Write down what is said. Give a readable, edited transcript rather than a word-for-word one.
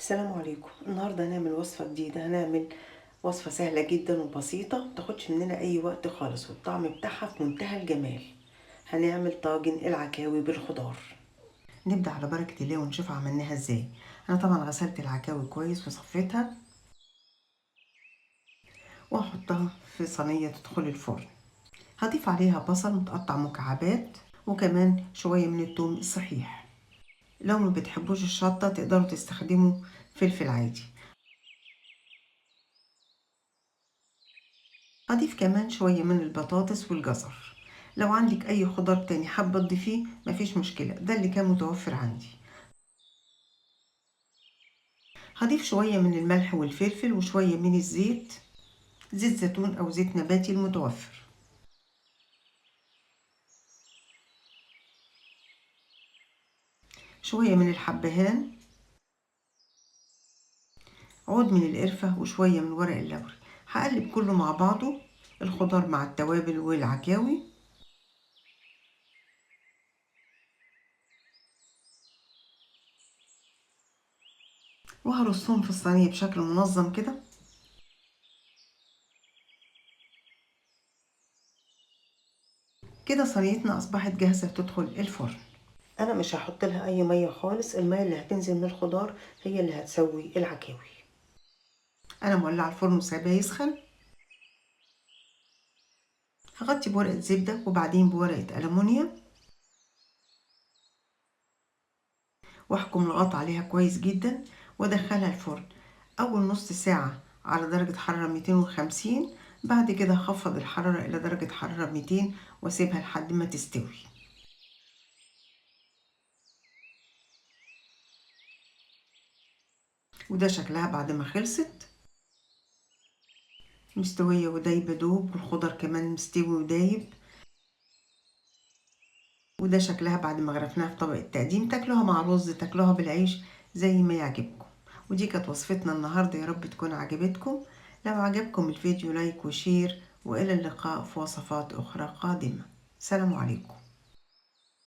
السلام عليكم. النهاردة هنعمل وصفة جديدة. هنعمل وصفة سهلة جدا وبسيطة، متاخدش مننا أي وقت خالص، والطعم بتاعها في منتهى الجمال. هنعمل طاجن العكاوي بالخضار. نبدأ على بركة الله ونشوف عملناها ازاي. أنا طبعا غسلت العكاوي كويس وصفيتها، وهحطها في صينية تدخل الفرن. هضيف عليها بصل متقطع مكعبات، وكمان شوية من الثوم الصحيح. لو ما بتحبوش الشطة تقدروا تستخدموا فلفل عادي. أضيف كمان شوية من البطاطس والجزر. لو عندك أي خضار تاني حابة تضيفيه مفيش مشكلة، ده اللي كان متوفر عندي. هضيف شوية من الملح والفلفل وشوية من الزيت، زيت زيتون أو زيت نباتي المتوفر. شوية من الحبهان، عود من القرفة، وشوية من ورق اللوري. هقلب كله مع بعضه، الخضار مع التوابل والعكاوي. وهرصهم في الصينية بشكل منظم كده. كده صينيتنا أصبحت جاهزة تدخل الفرن. أنا مش هحط لها أي مية خالص، المية اللي هتنزل من الخضار هي اللي هتسوي العكاوي. أنا مولعة الفرن وسايباه يسخن. هغطي بورقة زبدة وبعدين بورقة ألمونيا، واحكم الغطا عليها كويس جدا، وادخلها الفرن أول نص ساعة على درجة حرارة 250. بعد كده هخفض الحرارة إلى درجة حرارة 200 واسيبها لحد ما تستوي. وده شكلها بعد ما خلصت، مستوية ودايبة دوب، والخضر كمان مستوي ودايب. وده شكلها بعد ما غرفناها في طبق التقديم. تاكلوها مع رز، تاكلوها بالعيش، زي ما يعجبكم. ودي كانت وصفتنا النهاردة، يا رب تكون عجبتكم. لو عجبكم الفيديو لايك وشير، وإلى اللقاء في وصفات أخرى قادمة. سلام عليكم.